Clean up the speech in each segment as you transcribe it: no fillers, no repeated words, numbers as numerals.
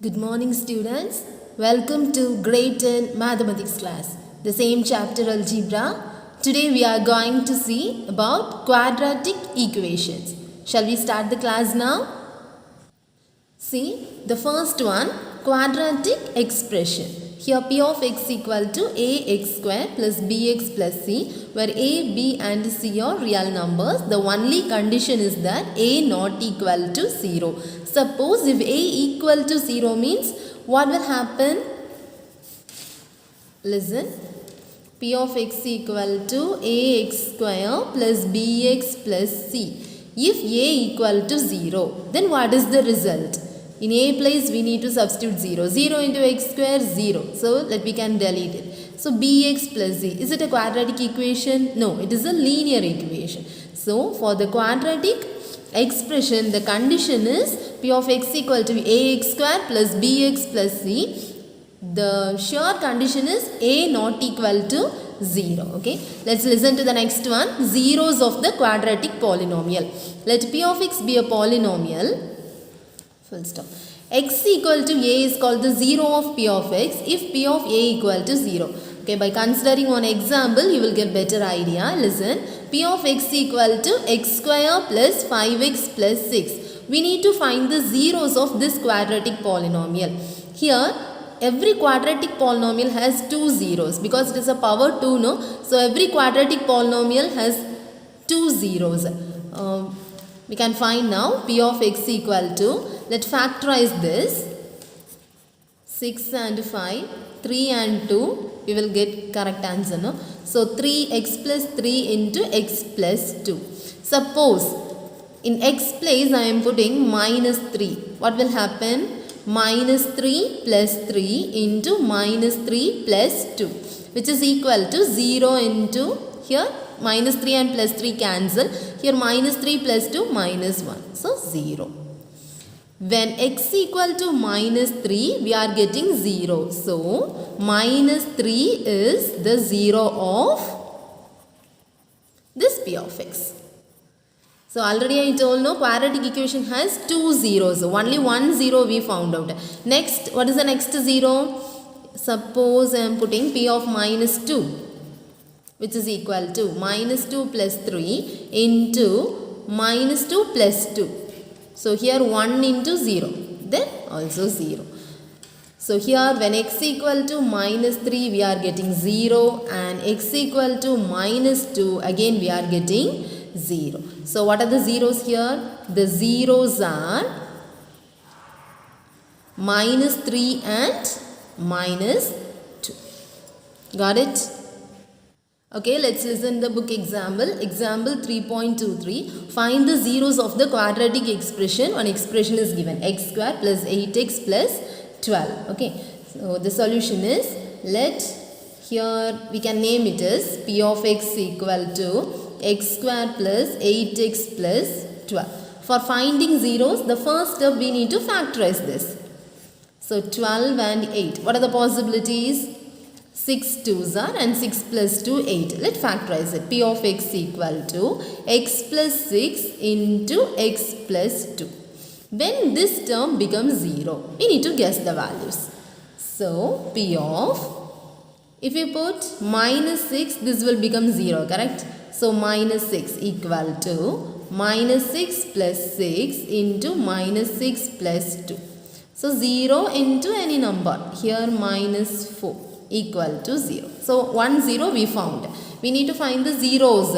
Good morning students. Welcome to grade 10 mathematics class. The same chapter algebra. Today we are going to see about quadratic equations. Shall we start the class now? See the first one, quadratic expression. Here p of x equal to ax square plus bx plus c, where a, b and c are real numbers. The only condition is that a not equal to 0. Suppose if a equal to 0 means what will happen? Listen. P of x equal to ax square plus bx plus c. If a equal to 0, then what is the result? In a place we need to substitute 0. 0 into x square 0. So we can delete it. So bx plus c. Is it a quadratic equation? No, it is a linear equation. So for the quadratic expression, the condition is p of x equal to ax square plus bx plus c. The sure condition is a not equal to 0. Okay, let's listen to the next one. Zeros of the quadratic polynomial. Let p of x be a polynomial. Full stop. X equal to a is called the 0 of p of x if p of a equal to 0. Okay, by considering one example, you will get better idea. Listen, p of x equal to x square plus 5x plus 6. We need to find the zeros of this quadratic polynomial. Here, every quadratic polynomial has two zeros because it is a power 2, no? So, every quadratic polynomial has two zeros. We can find now p of x equal to, let's factorize this, 6 and 5, 3 and 2, we will get correct answer, no? So 3x plus 3 into x plus 2. Suppose in x place I am putting minus 3. What will happen? Minus 3 plus 3 into minus 3 plus 2, which is equal to 0 into here minus 3 and plus 3 cancel. Here minus 3 plus 2 minus 1. So 0. When x equal to minus 3, we are getting 0. So minus 3 is the 0 of this p of x. So already I told, no, quadratic equation has two zeros. Only one 0 we found out. Next, what is the next 0? Suppose I am putting p of minus 2, which is equal to minus 2 plus 3 into minus 2 plus 2. So here 1 into 0, then also 0. So here when x equal to minus 3, we are getting 0, and x equal to minus 2, again we are getting 0. So what are the zeros here? The zeros are minus 3 and minus 2. Got it? Okay, let's listen the book example. Example 3.23. Find the zeros of the quadratic expression. One expression is given. X square plus 8x plus 12. Okay, so the solution is, here we can name it as p of x equal to x square plus 8x plus 12. For finding zeros, the first step we need to factorize this. So 12 and 8. What are the possibilities? 6 2s are, and 6 plus 2 8. Let's factorize it. P of x equal to x plus 6 into x plus 2. When this term becomes 0, we need to guess the values. So P of, if you put minus 6, this will become 0, correct? So minus 6 equal to minus 6 plus 6 into minus 6 plus 2. So 0 into any number. Here minus 4 equal to 0. So 1 0 we found. We need to find the zeros.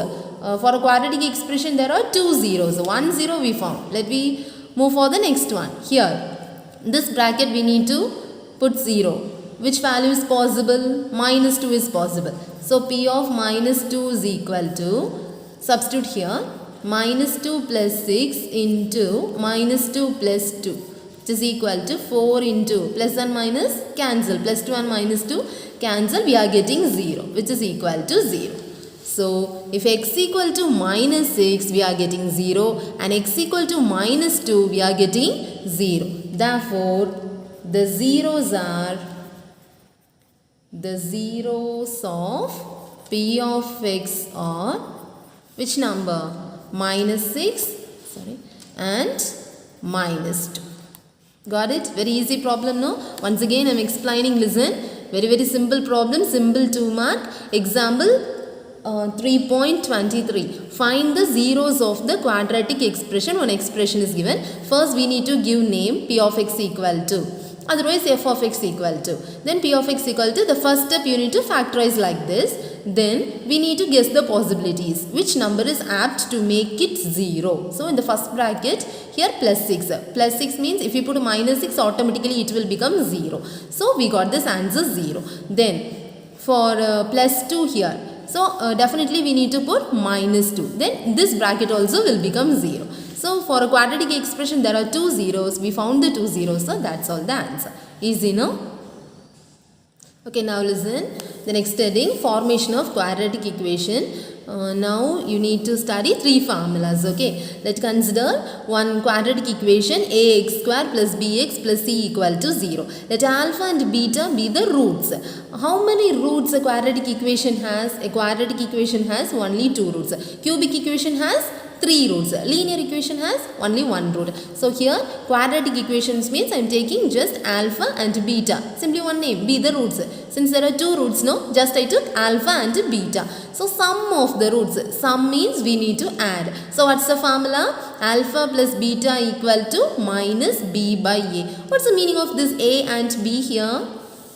For a quadratic expression there are two zeros. 1 0 we found. Let me move for the next one. Here, in this bracket we need to put 0. Which value is possible? Minus 2 is possible. So p of minus 2 is equal to, substitute here, minus 2 plus 6 into minus 2 plus 2, which is equal to 4 into plus and minus cancel. Plus 2 and minus 2 cancel. We are getting 0, which is equal to 0. So if x equal to minus 6, we are getting 0, and x equal to minus 2, we are getting 0. Therefore, the zeros are, the zeros of p of x are which number? Minus 6 and minus 2. Got it? Very easy problem, no? Once again, I am explaining. Listen. Very simple problem. Simple 2 mark. Example 3.23. Find the zeros of the quadratic expression. One expression is given. First, we need to give name p of x equal to. Otherwise, f of x equal to. Then p of x equal to. The first step you need to factorize like this. Then we need to guess the possibilities. Which number is apt to make it 0? So, in the first bracket, here plus 6. Plus 6 means if you put minus 6, automatically it will become 0. So, we got this answer 0. Then, for plus 2 here. So, definitely we need to put minus 2. Then, this bracket also will become 0. So, for a quadratic expression, there are 2 zeros. We found the 2 zeros. So, that's all the answer. Easy, no? Okay, now listen. The next heading, formation of quadratic equation. Now you need to study 3 formulas. Okay, let's consider one quadratic equation ax square plus bx plus c equal to 0. Let alpha and beta be the roots. How many roots a quadratic equation has? A quadratic equation has only 2 roots. Cubic equation has 3 roots. Linear equation has only 1 root. So here quadratic equations means I am taking just alpha and beta. Simply one name, be the roots. Since there are 2 roots, no, just I took alpha and beta. So sum of the roots. Sum means we need to add. So what's the formula? Alpha plus beta equal to minus b by a. What's the meaning of this a and b here?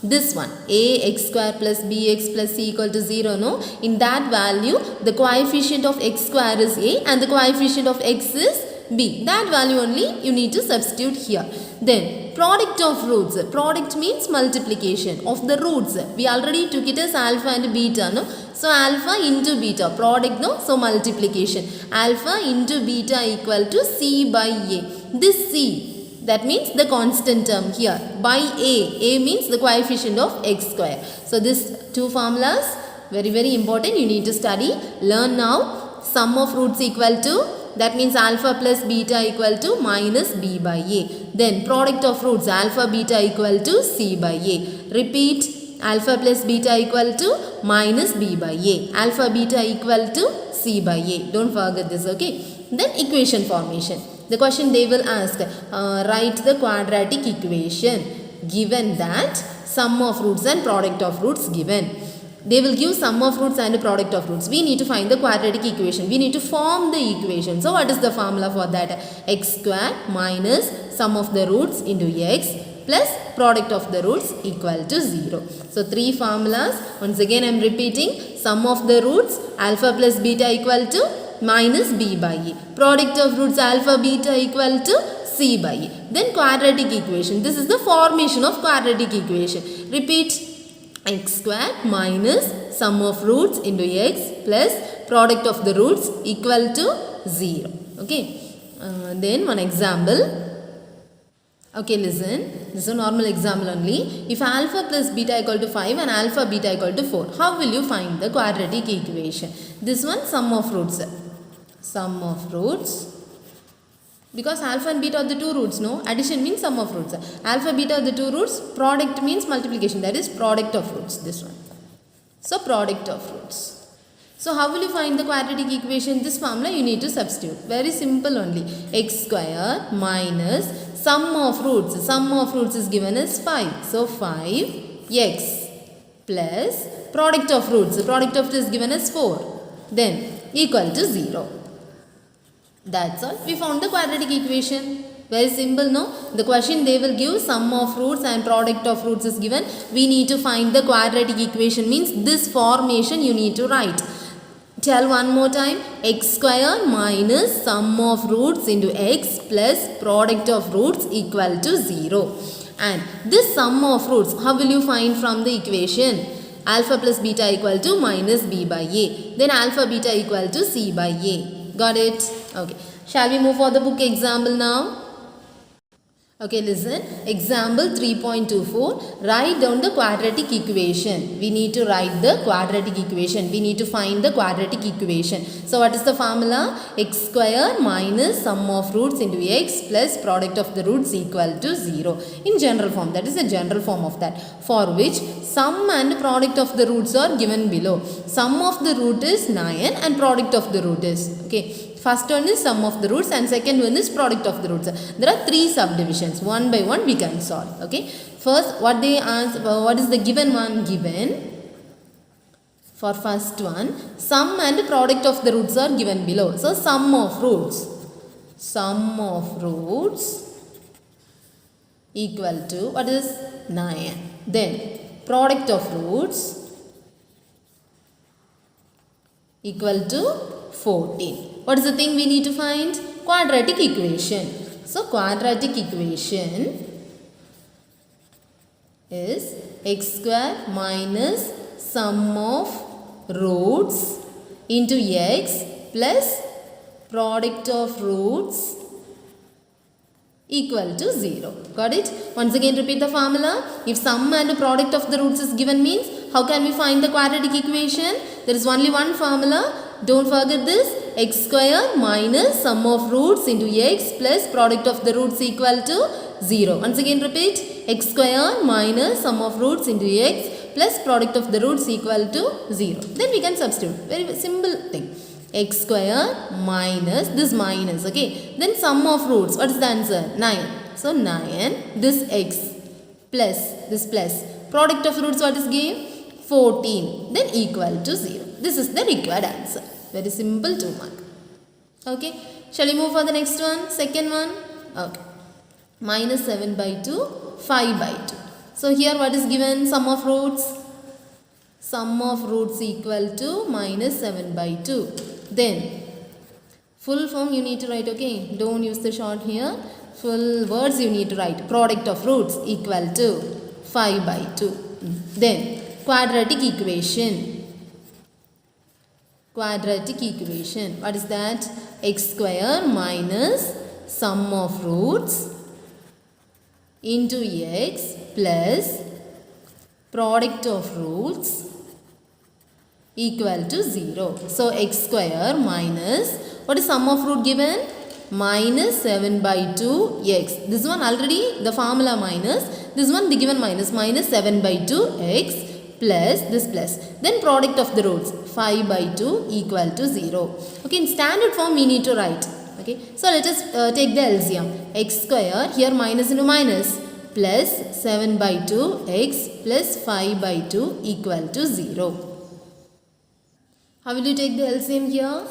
This one, ax square plus bx plus c equal to 0, no? In that value, the coefficient of x square is a and the coefficient of x is b. That value only you need to substitute here. Then, product of roots. Product means multiplication of the roots. We already took it as alpha and beta, no? So, alpha into beta. Product, no? So, multiplication. Alpha into beta equal to c by a. This c, that means the constant term here by a. A means the coefficient of x square. So, these 2 formulas very important. You need to study. Learn now. Sum of roots equal to, that means alpha plus beta equal to minus b by a. Then product of roots alpha beta equal to c by a. Repeat, alpha plus beta equal to minus b by a. Alpha beta equal to c by a. Don't forget this, okay. Then equation formation. The question they will ask, write the quadratic equation given that sum of roots and product of roots given. They will give sum of roots and product of roots. We need to find the quadratic equation. We need to form the equation. So, what is the formula for that? X square minus sum of the roots into x plus product of the roots equal to 0. So, 3 formulas. Once again, I am repeating. Sum of the roots alpha plus beta equal to minus b by a. Product of roots alpha beta equal to c by a. Then quadratic equation. This is the formation of quadratic equation. Repeat, x square minus sum of roots into x plus product of the roots equal to 0. Okay. Then one example. Okay, listen. This is a normal example only. If alpha plus beta equal to 5 and alpha beta equal to 4, how will you find the quadratic equation? This one, sum of roots. Sum of roots. Because alpha and beta are the 2 roots, no? Addition means sum of roots. Alpha, beta are the 2 roots. Product means multiplication. That is product of roots. This one. So, product of roots. So, how will you find the quadratic equation? This formula you need to substitute. Very simple only. X square minus sum of roots. Sum of roots is given as 5. So, 5x plus product of roots. Product of roots is given as 4. Then, equal to 0. That's all. We found the quadratic equation. Very simple, no? The question they will give sum of roots and product of roots is given. We need to find the quadratic equation, means this formation you need to write. Tell one more time. X square minus sum of roots into x plus product of roots equal to 0. And this sum of roots, how will you find from the equation? Alpha plus beta equal to minus b by a. Then alpha beta equal to c by a. Got it? Okay. Shall we move for the book example now? Okay, listen. Example 3.24. Write down the quadratic equation. We need to write the quadratic equation. We need to find the quadratic equation. So, what is the formula? X square minus sum of roots into x plus product of the roots equal to 0. In general form. That is the general form of that. For which sum and product of the roots are given below. Sum of the root is 9 and product of the root is. Okay. First one is sum of the roots and second one is product of the roots. There are 3 subdivisions. One by one we can solve. Okay. First, what they ask, what is the given one? Given. For first one, sum and product of the roots are given below. So, sum of roots equal to, what is 9. Then, product of roots equal to 14. What is the thing we need to find? Quadratic equation. So, quadratic equation is x square minus sum of roots into x plus product of roots equal to 0. Got it? Once again repeat the formula. If sum and product of the roots is given means, how can we find the quadratic equation? There is only one formula. Don't forget this. X square minus sum of roots into x plus product of the roots equal to 0. Once again repeat. X square minus sum of roots into x plus product of the roots equal to 0. Then we can substitute. Very simple thing. X square minus this minus, okay. Then sum of roots. What is the answer? 9. So 9. This x plus this plus. Product of roots what is given? 14. Then equal to 0. This is the required answer. Very simple 2 mark. Okay. Shall we move for the next one? Second one. Okay. Minus 7 by 2, 5 by 2. So here what is given? Sum of roots. Sum of roots equal to minus 7 by 2. Then full form you need to write, okay. Don't use the short here. Full words you need to write. Product of roots equal to 5 by 2. Then quadratic equation. Quadratic equation. What is that? X square minus sum of roots into x plus product of roots equal to 0. So, x square minus, what is sum of root given? Minus 7 by 2 x. This one already the formula minus. This one the given minus. Minus 7 by 2 x plus this plus. Then product of the roots 5 by 2 equal to 0. Okay, in standard form we need to write. Okay, so let us take the LCM. X square, here minus into minus, plus 7 by 2 x plus 5 by 2 equal to 0. How will you take the LCM here?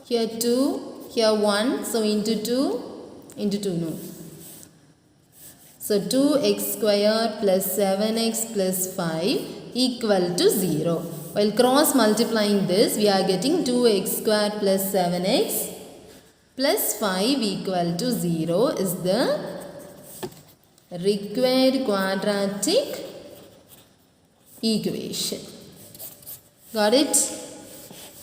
Here 2, here 1, so into 2 no. So 2x square plus 7x plus 5 equal to 0. While cross multiplying this, we are getting 2x square plus 7x plus 5 equal to 0 is the required quadratic equation. Got it?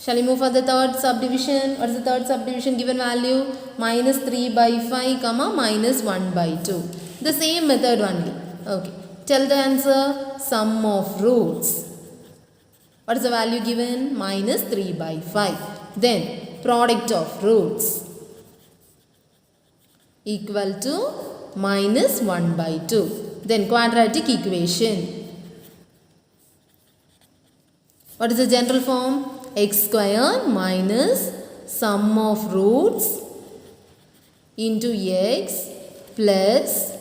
Shall we move for the third subdivision? What is the third subdivision? Given value minus 3 by 5 comma minus 1 by 2. The same method only. Okay. Tell the answer. Sum of roots. What is the value given? Minus 3 by 5. Then product of roots equal to minus 1 by 2. Then quadratic equation. What is the general form? X square minus sum of roots into x plus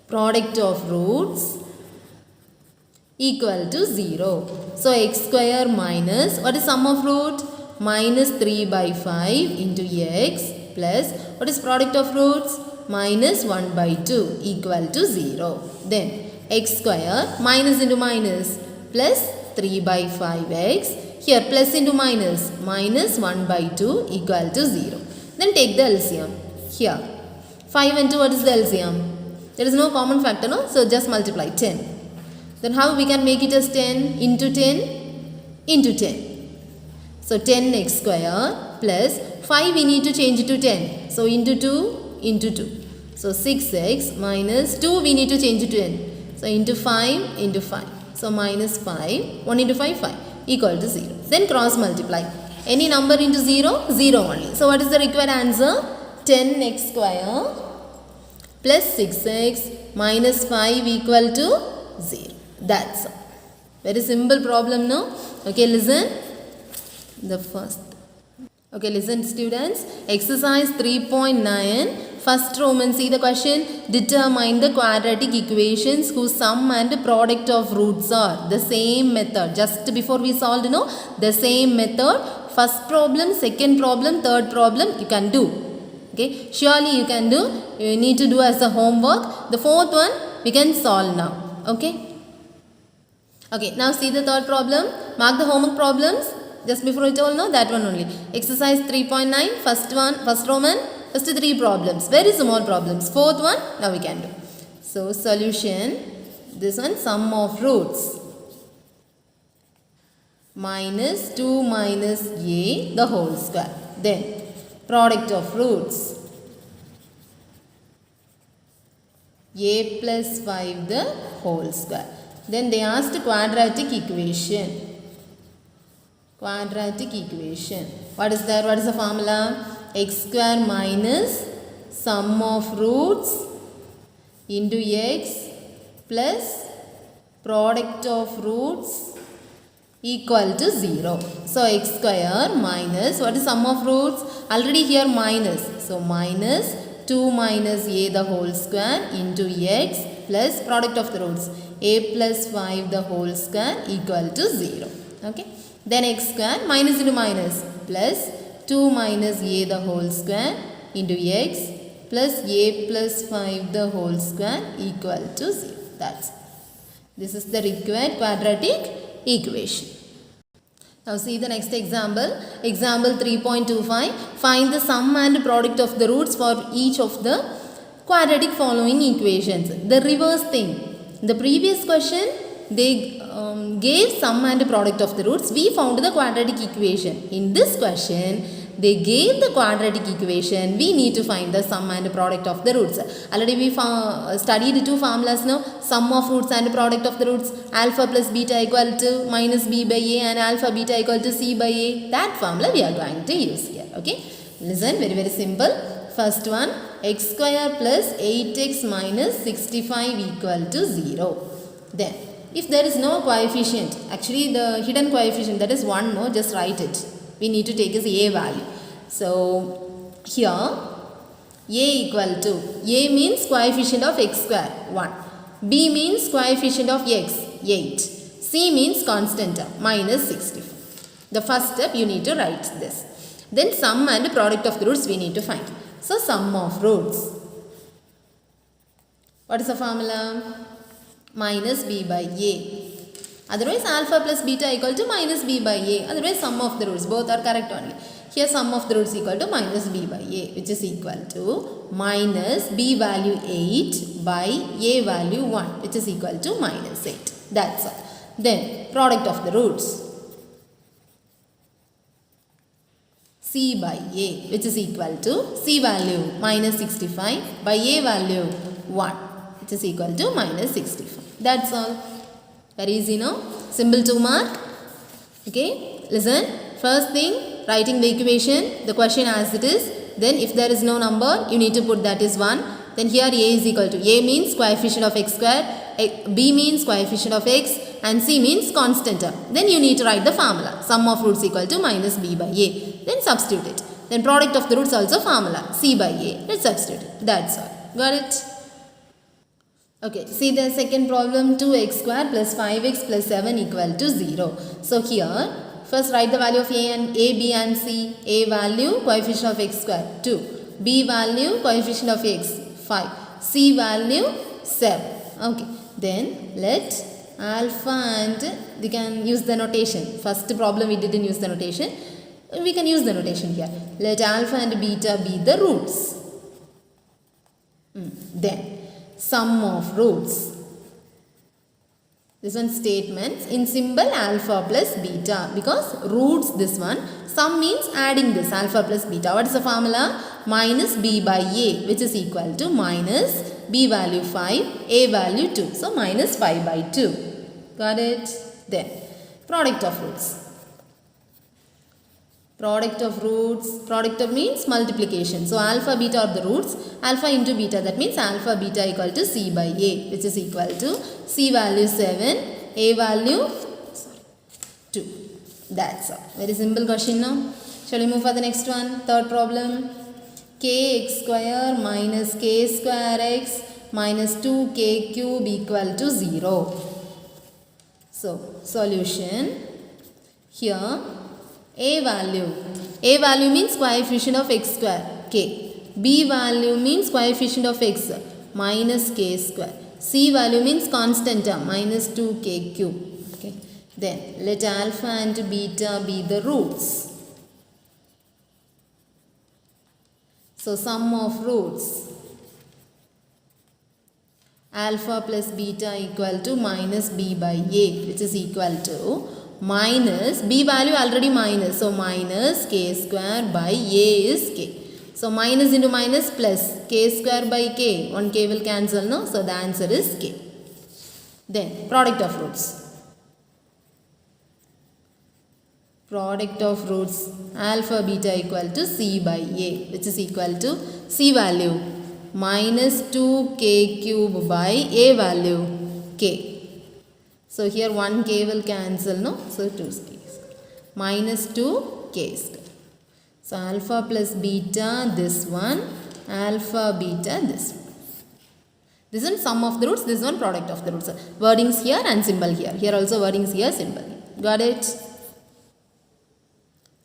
product of roots equal to 0. So, x square minus, what is sum of root? Minus 3 by 5 into x plus, what is product of roots? Minus 1 by 2 equal to 0. Then, x square minus into minus plus 3 by 5x. Here plus into minus, minus 1 by 2 equal to 0. Then take the LCM. Here, 5 and 2, what is the LCM? There is no common factor, no? So, just multiply 10. Then how we can make it as 10 into 10 into 10. So, 10x square plus 5 we need to change it to 10. So, into 2 into 2. So, 6x minus 2 we need to change it to 10. So, into 5 into 5. So, minus 5, 1 into 5, 5 equal to 0. Then cross multiply. Any number into 0, 0 only. So, what is the required answer? 10x square plus 6x minus 5 equal to 0. That's all. Very simple problem, no? Okay, listen. The first. Okay, listen students. Exercise 3.9. First Roman, see the question. Determine the quadratic equations whose sum and product of roots are the same method. Just before we solved, the same method. First problem, second problem, third problem you can do. Okay, surely you can do. You need to do as a homework. The fourth one we can solve now. Okay. Okay, now see the third problem. Mark the homework problems. Just before I told, that one only. Exercise 3.9, first Roman, first 3 problems. Very small problems. Fourth one, now we can do. So, solution, this one, sum of roots. Minus 2 minus a, the whole square. Then, product of roots. A plus 5, the whole square. Then they asked quadratic equation. Quadratic equation. What is there? What is the formula? X square minus sum of roots into x plus product of roots equal to 0. So x square minus, what is sum of roots? Already here minus. So minus 2 minus a the whole square into x plus product of the roots. A plus 5 the whole square equal to 0. Okay. Then x square minus into minus plus 2 minus a the whole square into x plus a plus 5 the whole square equal to 0. That's it. This is the required quadratic equation. Now see the next example. Example 3.25. Find the sum and product of the roots for each of the quadratic following equations. The reverse thing. In the previous question, they gave sum and product of the roots. We found the quadratic equation. In this question, they gave the quadratic equation. We need to find the sum and product of the roots. Already we studied 2 formulas now. Sum of roots and product of the roots. Alpha plus beta equal to minus b by a and alpha beta equal to c by a. That formula we are going to use here. Okay. Listen, very very simple. First one, x square plus 8x minus 65 equal to 0. Then, if there is no coefficient, actually the hidden coefficient, that is 1, no, just write it. We need to take as a value. So, here, a equal to, a means coefficient of x square, 1. B means coefficient of x, 8. C means constant term, minus 65. The first step, you need to write this. Then, sum and product of the roots we need to find. So, sum of roots. What is the formula? Minus b by a. Otherwise, alpha plus beta equal to minus b by a. Otherwise, sum of the roots. Both are correct only. Here, sum of the roots equal to minus b by a, which is equal to minus b value 8 by a value 1, which is equal to minus 8. That's all. Then, product of the roots. C by a, which is equal to c value minus 65 by a value 1, which is equal to minus 65. That's all. Very easy, no? Simple to mark. Okay. Listen. First thing, writing the equation, the question as it is. Then if there is no number, you need to put that is 1. Then here a is equal to, a means coefficient of x square, b means coefficient of x, and c means constant term. Then you need to write the formula. Sum of roots equal to minus b by a. Then substitute it. Then product of the roots also formula, c by a. Let's substitute it. That's all. Got it? Okay, see the second problem, 2x square plus 5x plus 7 equal to 0. So here, first write the value of a, b and c. A value, coefficient of x square, 2. B value, coefficient of x, 5. C value, 7. Okay, then let alpha and, we can use the notation. First problem we didn't use the notation. We can use the notation here. Let alpha and beta be the roots. Then, sum of roots. This one statements in symbol alpha plus beta, because roots this one, sum means adding this alpha plus beta. What is the formula? Minus b by a, which is equal to minus b value 5, a value 2. So minus 5 by 2. Got it? Then product of roots. Product of roots, product of means multiplication. So alpha beta are the roots, alpha into beta, that means alpha beta equal to c by a, which is equal to c value 7, a value 2. That's all. Very simple question now. Shall we move for the next one? Third problem. Kx square minus k square x minus 2k cube equal to 0. So, solution. Here, a value means coefficient of x square, k. B value means coefficient of x, minus k square. C value means constant term, minus 2k cube. Okay. Then, let alpha and beta be the roots. So, sum of roots. Alpha plus beta equal to minus b by a, which is equal to minus, b value already minus, so minus k square by a is k. So, minus into minus plus k square by k, 1k will cancel, no? So, the answer is k. Then, product of roots. Product of roots, alpha beta equal to c by a, which is equal to c value minus 2k cube by a value k. So, here 1k will cancel, no? So, 2k minus 2k square. So, alpha plus beta this one, alpha beta this one. This is sum of the roots, this one product of the roots. Wordings here and symbol here. Here also wordings here, symbol here. Got it?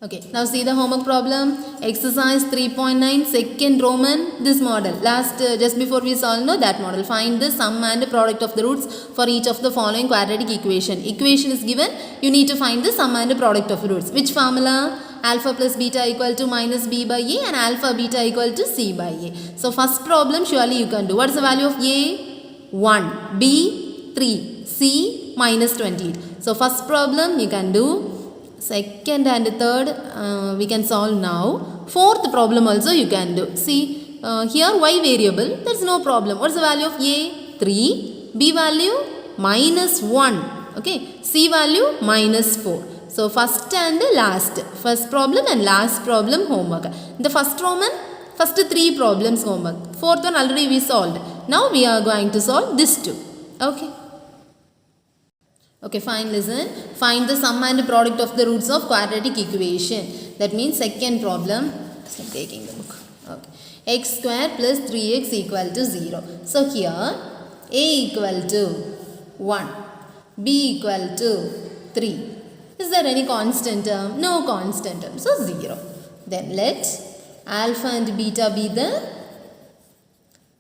Okay, now see the homework problem. Exercise 3.9, second Roman, this model. Just before we solve, no, that model. Find the sum and product of the roots for each of the following quadratic equation. Equation is given, you need to find the sum and product of the roots. Which formula? Alpha plus beta equal to minus b by a and alpha beta equal to c by a. So, first problem surely you can do. What is the value of a? 1, b 3, c minus 28. So, first problem you can do. Second and third we can solve now. Fourth problem also you can do. See here y variable, there is no problem. What is the value of a? 3, b value minus 1, okay, c value minus 4. So, first and last, first problem and last problem homework. The first Roman, first 3 problems homework. Fourth one already we solved. Now we are going to solve this two. Okay. Okay, fine, listen. Find the sum and product of the roots of quadratic equation. That means second problem. So, I'm taking the book. Okay. X square plus 3x equal to 0. So, here a equal to 1, b equal to 3. Is there any constant term? No constant term. So, 0. Then let alpha and beta be the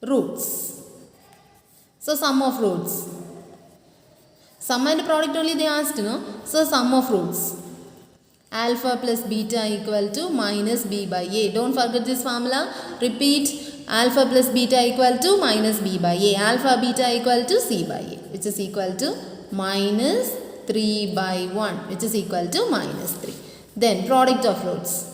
roots. So, sum of roots. Sum and product only they asked, no? So, sum of roots. Alpha plus beta equal to minus b by a. Don't forget this formula. Repeat. Alpha plus beta equal to minus b by a. Alpha beta equal to c by a, which is equal to minus 3 by 1, which is equal to minus 3. Then, product of roots.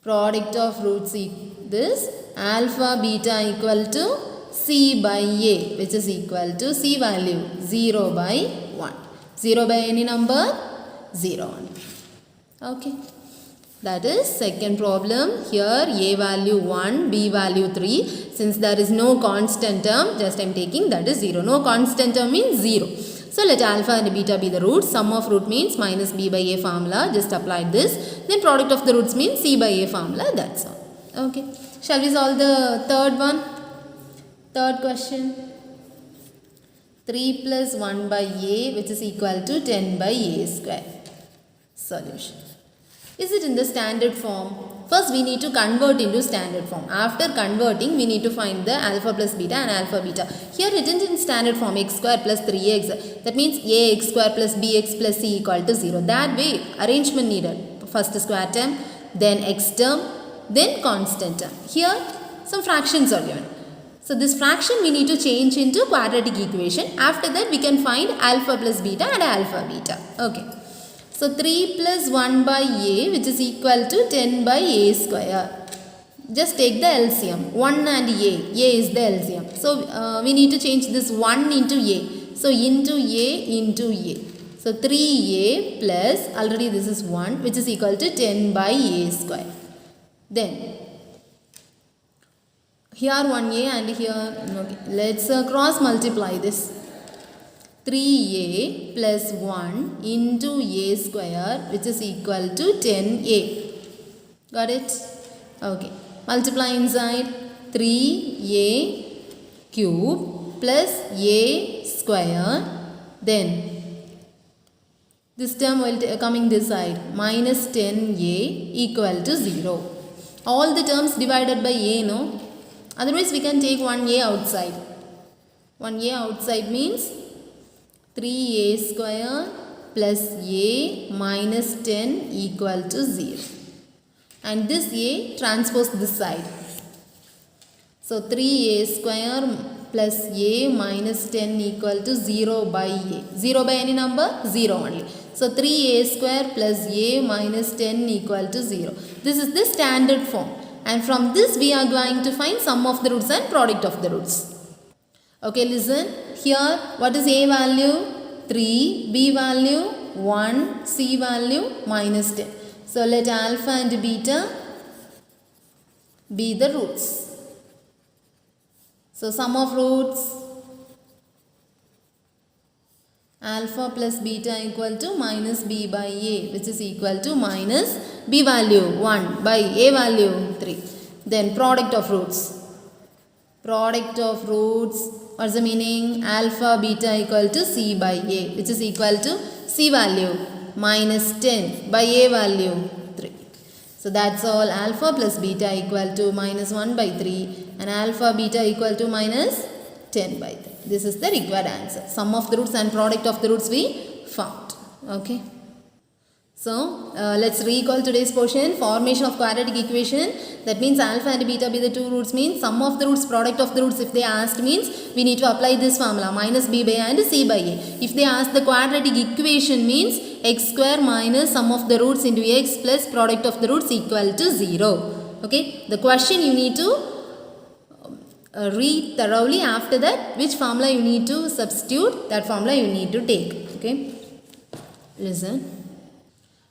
Product of roots is this. Alpha beta equal to c by a, which is equal to c value 0 by 1. 0 by any number? 0 1. Okay. That is second problem. Here a value 1, b value 3. Since there is no constant term, just I am taking that is 0. No constant term means 0. So, let alpha and beta be the roots. Sum of root means minus b by a formula. Just apply this. Then product of the roots means c by a formula. That's all. Okay. Shall we solve the third one? Third question. 3 plus 1 by a, which is equal to 10 by a square. Solution. Is it in the standard form? First we need to convert into standard form. After converting, we need to find the alpha plus beta and alpha beta. Here it is in standard form, x square plus 3x. That means ax square plus bx plus c equal to 0. That way arrangement needed. First square term, then x term, then constant term. Here some fractions are given. So this fraction we need to change into quadratic equation. After that we can find alpha plus beta and alpha beta. Okay. So 3 plus 1 by a, which is equal to 10 by a square. Just take the LCM. 1 and a is the LCM. So we need to change this 1 into a. So into a. So 3a plus, already this is 1, which is equal to 10 by a square. Then here 1a and here, okay, let's cross multiply this. 3a plus 1 into a square, which is equal to 10a. Got it? Okay. Multiply inside 3a cube plus a square. Then this term will coming this side, minus 10a equal to 0. All the terms divided by a, no? Otherwise we can take 1a outside. 1a outside means 3a square plus a minus 10 equal to 0. And this a transpose this side. So 3a square plus a minus 10 equal to 0 by a. 0 by any number? 0 only. So 3a square plus a minus 10 equal to 0. This is the standard form. And from this we are going to find sum of the roots and product of the roots. Okay, listen. Here what is a value? 3, b value 1, c value minus 10. So let alpha and beta be the roots. So sum of roots, alpha plus beta equal to minus b by a, which is equal to minus b value 1 by a value 3. Then product of roots. Product of roots, what's the meaning? Alpha beta equal to c by a, which is equal to c value minus 10 by a value 3. So that's all. Alpha plus beta equal to minus 1 by 3 and alpha beta equal to minus 10 by 3. This is the required answer. Sum of the roots and product of the roots we found. Okay. So let's recall today's portion. Formation of quadratic equation. That means alpha and beta be the two roots means sum of the roots, product of the roots. If they asked means we need to apply this formula minus b by a and c by a. If they ask the quadratic equation means x square minus sum of the roots into x plus product of the roots equal to 0. Okay. The question you need to read thoroughly. After that, which formula you need to substitute, that formula you need to take. Okay. Listen.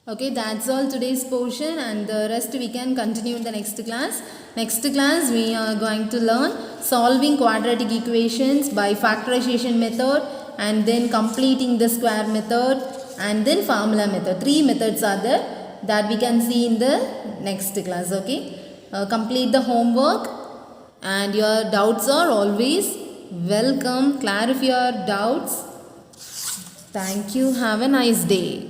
Okay, that's all today's portion and the rest we can continue in the next class. Next class we are going to learn solving quadratic equations by factorization method and then completing the square method and then formula method. 3 methods are there that we can see in the next class. Okay, complete the homework and your doubts are always welcome. Clarify your doubts. Thank you. Have a nice day.